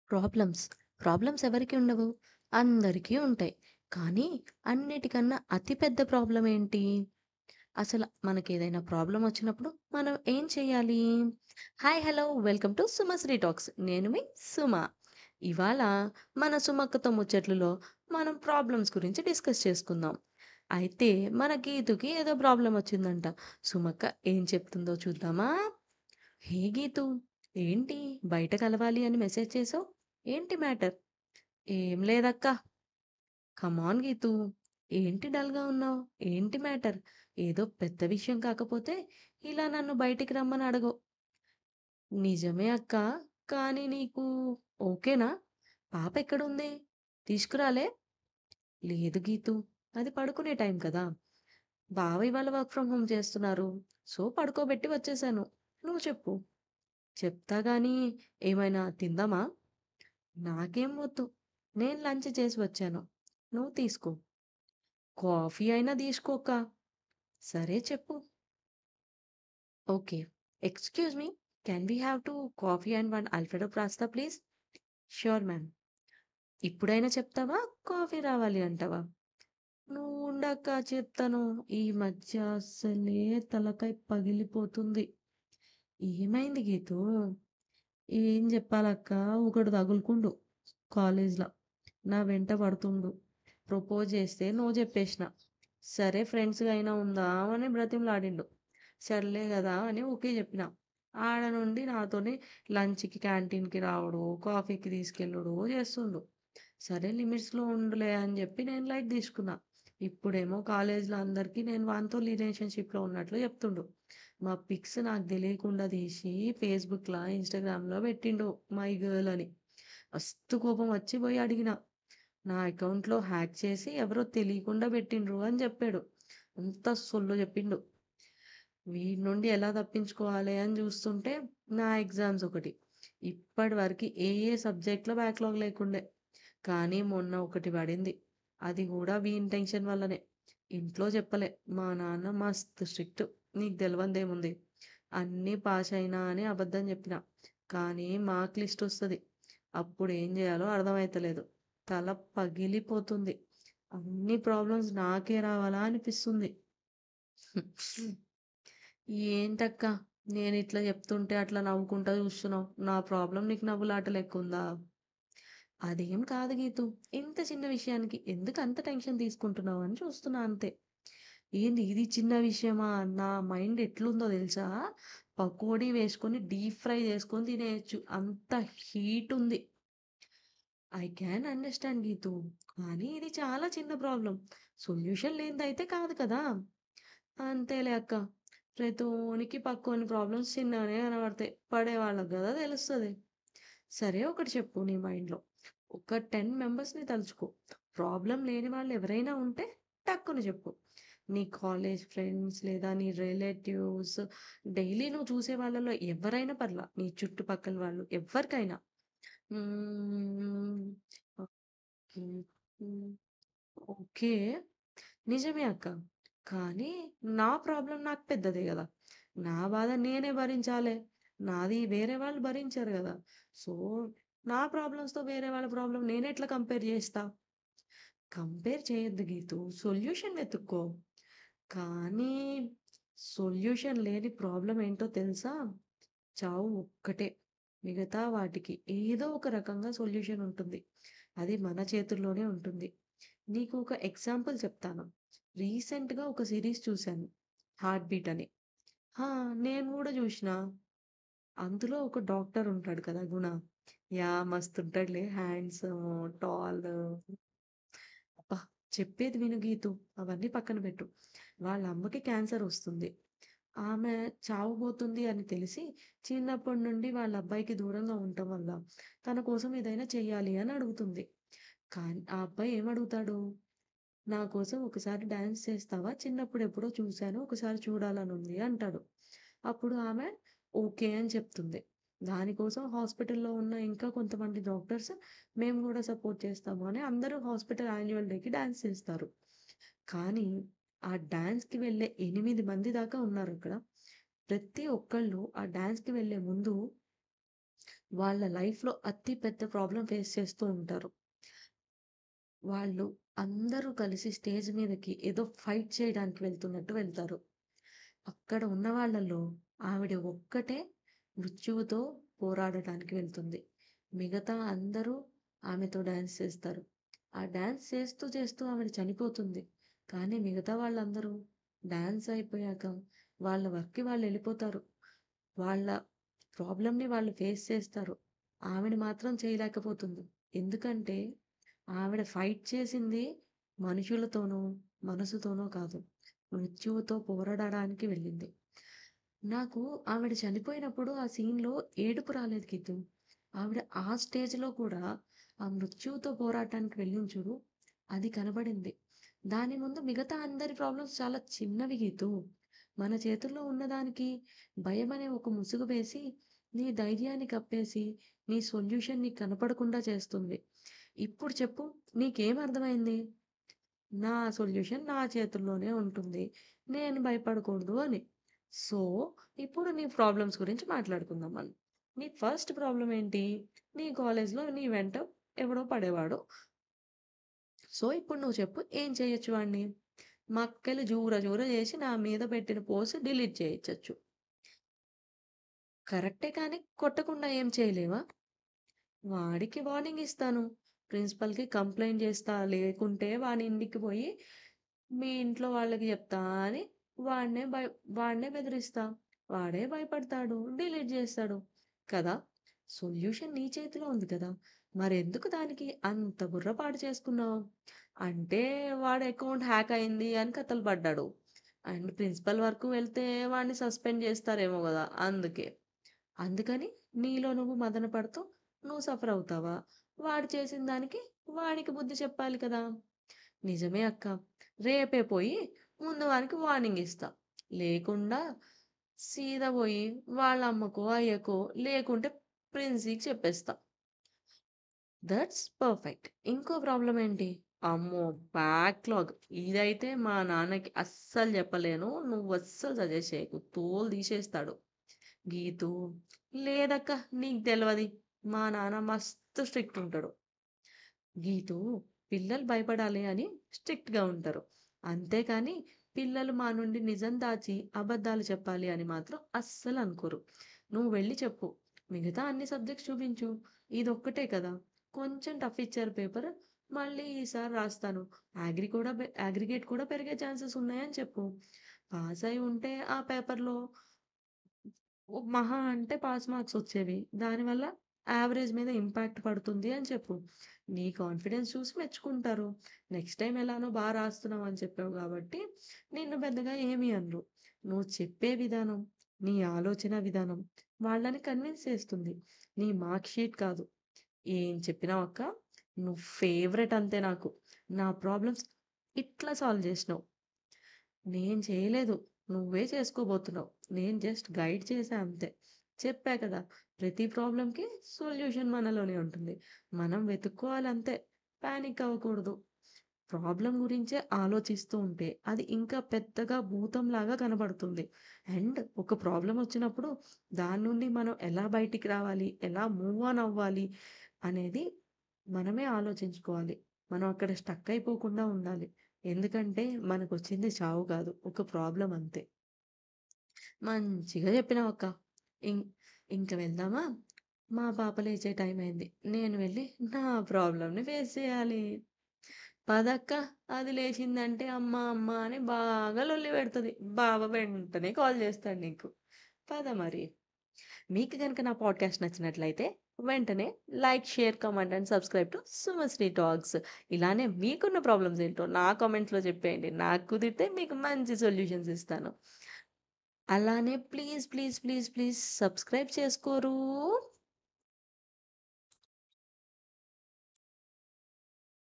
Problems. Problems ఎవరికి ఉండవు? అందరికీ ఉంటాయి. కానీ అన్నిటికన్నా అతి పెద్ద ప్రాబ్లమ్ ఏంటి? మనకేదైనా ప్రాబ్లమ్ వచ్చినప్పుడు మనం ఏం చేయాలి? Hi! Hello! Welcome to Sumasri talks. నేను మీ సుమ. ఇవాళ మన సుమక్కతో ముచ్చట్లలో మనం ప్రాబ్లమ్స్ గురించి డిస్కస్ చేసుకుందాం. అయితే మన గీతుకి ఏదో ప్రాబ్లమ్ వచ్చిందంట. సుమక్క ఏం చెప్తుందో చూద్దామా? హే గీతూ! ఏంటి బయట కలవాలి అని మెసేజ్ చేసావు? ఏంటి మ్యాటర్? ఏం లేదక్కా. కమాన్ గీతూ! ఏంటి డల్‌గా ఉన్నావు? ఏంటి మ్యాటర్? ఏదో పెద్ద విషయం కాకపోతే ఇలా నన్ను బయటికి రమ్మని అడగవు. నిజమే అక్కా. కానీ నీకు ఓకేనా? పాప ఎక్కడుంది? తీసుకురాలే? లేదు గీతూ. అది పడుకునే టైం కదా! బావ ఇవాళ వర్క్ ఫ్రమ్ హోమ్ చేస్తున్నారు. సో, పడుకోబెట్టి వచ్చేసాను. నువ్వు చెప్పు. చెప్తా గానీ ఏమైనా తిందామా? నాకేం వద్దు. నేను లంచ్ చేసి వచ్చాను. నువ్వు తీసుకో. కాఫీ అయినా తీసుకో అక్క. సరే చెప్పు. Okay. Excuse me. Can we have 2 coffee and 1 alfredo pasta please? Sure ma'am. ఇప్పుడైనా చెప్తావా? కాఫీ రావాలి అంటావా? నువ్వు ఉండక్క చెప్తాను. ఈ మధ్య అస్సలే తలకాయ పగిలిపోతుంది. ఏమైంది గీతూ? ఏం చెప్పాలక్క? ఒకడు తగులుకుండు కాలేజ్‌ల. నా వెంట పడుతుండు. ప్రపోజ్ చేస్తే నో చెప్పేసిన. సరే ఫ్రెండ్స్‌గా అయినా ఉందామని బ్రతిమలాడిండు. సర్లే గదా అని ఓకే చెప్పిన. ఆడ నుండి నాతోని లంచ్‌కి క్యాంటీన్‌కి రావడం, కాఫీకి తీసుకెళ్ళుడు చేస్తుండు. సరే లిమిట్స్‌లో ఉండులే అని చెప్పి నేను లైట్ తీసుకున్నా. ఇప్పుడేమో కాలేజ్‌లో అందరికీ నేను వానితో రిలేషన్‌షిప్‌లో ఉన్నట్లు చెప్తుండు. మా పిక్స్ నాకు తెలియకుండా తీసి ఫేస్‌బుక్‌ల, ఇన్‌స్టాగ్రామ్‌లో పెట్టిండు మై గర్ల్ అని. మస్తు కోపం వచ్చి పోయి అడిగిన. నా అకౌంట్‌లో హ్యాక్ చేసి ఎవరో తెలియకుండా పెట్టిండ్రు అని చెప్పాడు. అంతా సొల్లు చెప్పిండు. వీడి నుండి ఎలా తప్పించుకోవాలి అని చూస్తుంటే నా ఎగ్జామ్స్ ఒకటి. ఇప్పటి వరకు ఏ సబ్జెక్ట్‌లో బ్యాక్‌లాగ్ లేకుండే. కానీ మొన్న ఒకటి పడింది. అది కూడా వీని టెన్షన్ వల్లనే. ఇంట్లో చెప్పలే. మా నాన్న మస్తు స్ట్రిక్ట్. నీకు తెలవందేముంది. అన్నీ పాస్ అయినా అని అబద్ధం చెప్పిన. కానీ మార్క్ లిస్ట్ వస్తది. అప్పుడు ఏం చేయాలో అర్థమైతలేదు. తల పగిలిపోతుంది. అన్ని ప్రాబ్లమ్స్ నాకే రావాలా అనిపిస్తుంది. ఏంటక్క నేనిట్లా చెప్తుంటే అట్లా నవ్వుకుంటా చూస్తున్నావు. నా ప్రాబ్లమ్ నీకు నవ్వులాట లెక్కుందా? అదేం కాదు గీతు. ఇంత చిన్న విషయానికి ఎందుకు అంత టెన్షన్ తీసుకుంటున్నావు అని చూస్తున్నా అంతే. ఏంది ఇది చిన్న విషయమా? నా మైండ్ ఎట్లుందో తెలుసా? పకోడీ వేసుకొని డీప్ ఫ్రై చేసుకొని తినేయొచ్చు. అంత హీట్ ఉంది. I can understand Geetu. కానీ ఇది చాలా చిన్న ప్రాబ్లమ్. సొల్యూషన్ లేనిదైతే కాదు కదా! అంతేలే అక్క. ప్రతోనికి పక్కోని ప్రాబ్లమ్స్ చిన్నగానే కనబడతాయి. పడేవాళ్ళకి గదా తెలుస్తది. సరే ఒకటి చెప్పు నీ మైండ్‌లో. ఒక 10 మెంబర్స్‌ని తలుచుకో. ప్రాబ్లమ్ లేని వాళ్ళు ఎవరైనా ఉంటే టక్కున చెప్పు. నీ కాలేజ్ ఫ్రెండ్స్ లేదా నీ రిలేటివ్స్ డైలీ నువ్వు చూసే వాళ్ళలో ఎవరైనా పర్లా. నీ చుట్టుపక్కల వాళ్ళు ఎవ్వరికైనా. హ్మ్. ఓకే. హ్మ్. ఓకే. నిజమే అక్క. కానీ నా ప్రాబ్లమ్ నాకు పెద్దదే గదా! నా బాధ నేనే భరించాలే. నాది వేరే వాళ్ళు భరించరు గదా! సో, నా ప్రాబ్లమ్స్‌తో వేరే వాళ్ళ ప్రాబ్లమ్ నేనెట్లా కంపేర్ జేస్తా? కంపేర్ చేయొద్దు గీతు. సొల్యూషన్ వెతుక్కో. కానీ సొల్యూషన్ లేని ప్రాబ్లమ్ ఏంటో తెలుసా? చావు ఒక్కటే. మిగతా వాటికి ఏదో ఒక రకంగా సొల్యూషన్ ఉంటుంది. అది మన చేతుల్లోనే ఉంటుంది. నీకు ఒక ఎగ్జాంపుల్ చెప్తాను. రీసెంట్‌గా ఒక సీరీస్ చూశాను. 'హార్ట్ బీట్' అని. ఆ! నేను గూడా జూషినా. అందులో ఒక డాక్టర్ ఉంటాడు కదా! గుణ. యాహ్! మస్తుంటాడులే. హ్యాండ్సమ్, టాల్ అబ్బా! చెప్పేది విను గీతు. అవన్నీ పక్కన పెట్టు. వాళ్ళ అమ్మకి క్యాన్సర్ వస్తుంది. ఆమె చావబోతుంది అని తెలిసి చిన్నప్పటి నుండి వాళ్ళ అబ్బాయికి దూరంగా ఉండటం వల్ల తన కోసం ఏదైనా చెయ్యాలి అని అడుగుతుంది. కానీ ఆ అబ్బాయి ఏమడుగుతాడు? నా కోసం ఒకసారి డాన్స్ చేస్తావా? చిన్నప్పుడు ఎప్పుడో చూసాను. ఒకసారి చూడాలనుంది అంటాడు. అప్పుడు ఆమె ఓకే అని చెప్తుంది. దానికోసం హాస్పిటల్‌లో ఉన్న ఇంకా కొంతమంది డాక్టర్స్ మేము గూడా సపోర్ట్ చేస్తాము అని అందరూ హాస్పిటల్ యాన్యువల్ డేకి డాన్స్ చేస్తారు. కానీ ఆ డాన్స్‌కి వెళ్ళే 8 మంది దాకా ఉన్నారక్కడ. ప్రతి ఒక్కళ్ళు ఆ డాన్స్‌కి వెళ్ళే ముందు వాళ్ళ లైఫ్‌లో అతి పెద్ద ప్రాబ్లమ్ ఫేస్ చేస్తూ ఉంటారు. వాళ్ళు అందరూ కలిసి స్టేజ్ మీదకి ఏదో ఫైట్ చేయడానికి వెళ్తున్నట్టు వెళ్తారు. అక్కడ ఉన్న వాళ్ళలో ఆవిడ ఒక్కటే మృత్యువుతో పోరాడటానికి వెళ్తుంది. మిగతా అందరూ ఆమెతో డాన్స్ చేస్తారు. ఆ డాన్స్ చేస్తూ చేస్తూ ఆవిడ చనిపోతుంది. కానీ మిగతా వాళ్ళందరూ డాన్స్ అయిపోయాక వాళ్ళ వర్క్‌కి వాళ్ళెళ్ళిపోతారు. వాళ్ళ ప్రాబ్లమ్‌ని వాళ్ళు ఫేస్ చేస్తారు. ఆవిడ మాత్రం చేయలేకపోతుంది. ఎందుకంటే ఆవిడ ఫైట్ చేసింది మనుషులతోనో, మనసుతోనో కాదు. మృత్యువుతో పోరాడడానికి వెళ్ళింది. నాకు ఆవిడ చనిపోయినప్పుడు ఆ సీన్‌లో ఏడుపు రాలేదు గీతు. ఆవిడ ఆ స్టేజ్‌లో కూడా ఆ మృత్యువుతో పోరాటానికి వెళ్ళింది చూడు, అది కనబడింది. దాని ముందు మిగతా అందరి ప్రాబ్లమ్స్ చాలా చిన్నవి గీతు. మన చేతుల్లో ఉన్నదానికి భయమనే ఒక ముసుగు వేసి, నీ ధైర్యాన్ని కప్పేసి, నీ సొల్యూషన్ నీకు కనపడకుండా చేస్తుంది. ఇప్పుడు చెప్పు నీకేం అర్థమైంది? నా సొల్యూషన్ నా చేతుల్లోనే ఉంటుంది. నేను భయపడకూడదు అని. సో, ఇప్పుడు నీ ప్రాబ్లమ్స్ గురించి మాట్లాడుకుందాం మనం. నీ ఫస్ట్ ప్రాబ్లమ్ ఏంటి? నీ కాలేజ్‌లో నీ వెంట ఎవడో పడేవాడు. సో, ఇప్పుడు నువ్వు చెప్పు ఏం చేయొచ్చు వాడిని? మక్కెలు జూర జూర చేసి నా మీద పెట్టిన పోస్ట్ డిలీట్ చేయించొచ్చు. కరెక్టే కానీ కొట్టకుండా ఏం చేయలేవా? వాడికి వార్నింగ్ ఇస్తాను. ప్రిన్సిపల్‌కి కంప్లెయింట్ చేస్తా. లేకుంటే వాని ఇంటికి పోయి మీ ఇంట్లో వాళ్ళకి చెప్తా అని వాడినే వాడినే బెదిరిస్తా. వాడే భయపడతాడు. డిలీట్ చేస్తాడు. కదా! సొల్యూషన్ నీ చేతిలో ఉంది కదా! మరెందుకు దానికి అంత బుర్ర పాడు చేసుకున్నావు? అంటే వాడి అకౌంట్ హ్యాక్ అయింది అని కథలు పడ్డాడు. అండ్ ప్రిన్సిపల్ వరకు వెళ్తే వాడిని సస్పెండ్ చేస్తారేమో గదా! అందుకే. అందుకని నీలో నువ్వు మదన పడుతూ నువ్వు సఫర్ అవుతావా? వాడు చేసిన దానికి వాడికి బుద్ధి చెప్పాలి కదా! నిజమే అక్క. రేపే పోయి ముందు వానికి వార్నింగ్ ఇస్తా. లేకుండా సీదా పోయి వాళ్ళ అమ్మకో, అయ్యకో లేకుంటే ప్రిన్సికి చెప్పేస్తా. That's perfect. ఇంకో ప్రాబ్లమ్ ఏంటి? అమ్మో! బ్యాక్‌లాగ్. ఇదైతే మా నాన్నకి అస్సలు చెప్పలేను. నువ్వు అస్సలు సజెస్ట్ చేయకు. తోలు తీసేస్తాడు. గీతూ లేదక్క నీకు తెలవది. మా నాన్న మస్తు స్ట్రిక్ట్ ఉంటాడు. గీతూ పిల్లలు భయపడాలి అని స్ట్రిక్ట్‌గా ఉంటారు. అంతేకాని పిల్లలు మా నుండి నిజం దాచి అబద్ధాలు చెప్పాలి అని మాత్రం అస్సలు అనుకోరు. నువ్వు వెళ్లి చెప్పు. మిగతా అన్ని సబ్జెక్ట్స్ చూపించు. ఇదొక్కటే కదా! కొంచెం టఫ్ ఇచ్చారు పేపర్. మళ్ళీ ఈసారి రాస్తాను. అగ్రిగేట్ కూడా పెరిగే ఛాన్సెస్ ఉన్నాయని చెప్పు. పాస్ అయి ఉంటే ఆ పేపర్‌లో మహా అంటే పాస్ మార్క్స్ వచ్చేవి. దానివల్ల యావరేజ్ మీద ఇంపాక్ట్ పడుతుంది అని చెప్పు. నీ కాన్ఫిడెన్స్ చూసి మెచ్చుకుంటారు. నెక్స్ట్ టైమ్ ఎలానో రాస్తున్నావు అని చెప్పావు కాబట్టి నిన్ను పెద్దగా ఏమి అనరు. నువ్వు చెప్పే విధానం, నీ ఆలోచన విధానం వాళ్ళని కన్విన్స్ చేస్తుంది. నీ మార్క్ షీట్ కాదు. ఏం చెప్పినావక్క? నువ్వు ఫేవరెట్ అంతే నాకు. నా ప్రాబ్లమ్స్ ఇట్లా సాల్వ్ చేసినావు. నేను చేయలేదు. నువ్వే చేసుకోబోతున్నావు. నేను జస్ట్ గైడ్ చేశా అంతే. చెప్పా కదా! ప్రతి ప్రాబ్లమ్‌కి సొల్యూషన్ మనలోనే ఉంటుంది. మనం వెతుక్కోవాలంతే. పానిక్ అవ్వకూడదు. ప్రాబ్లమ్ గురించే ఆలోచిస్తూ ఉంటే అది ఇంకా పెద్దగా భూతంలాగా కనబడుతుంది. అండ్ ఒక ప్రాబ్లమ్ వచ్చినప్పుడు దాని నుండి మనం ఎలా బయటికి రావాలి? ఎలా మూవ్ ఆన్ అవ్వాలి? అనేది మనమే ఆలోచించుకోవాలి. మనం అక్కడ స్టక్ అయిపోకుండా ఉండాలి. ఎందుకంటే మనకొచ్చింది చావు కాదు. ఒక ప్రాబ్లమ్ అంతే. మంచిగా చెప్పినావక్క. ఇం ఇంక వెళ్దామా? మా పాప లేచే టైం అయింది. నేను వెళ్ళి నా ప్రాబ్లమ్‌ని ఫేస్ చేయాలి. పదక్క అది లేచిందంటే అమ్మ, అమ్మ అని బాగా లొల్లి పెడతది. బావ వెంటనే కాల్ చేస్తాడు నీకు. పద మరి. మీకు గనుక నా పాడ్‌కాస్ట్ నచ్చినట్లయితే వెంటనే like, share, comment and subscribe to Sumasri talks. ఇలానే మీకున్న ప్రాబ్లమ్స్ ఏంటో నా కామెంట్స్‌లో చెప్పేయండి. నాకు కుదిరితే మీకు మంచి సొల్యూషన్స్ ఇస్తాను. అలానే please, please, please, please subscribe చేసుకోరు.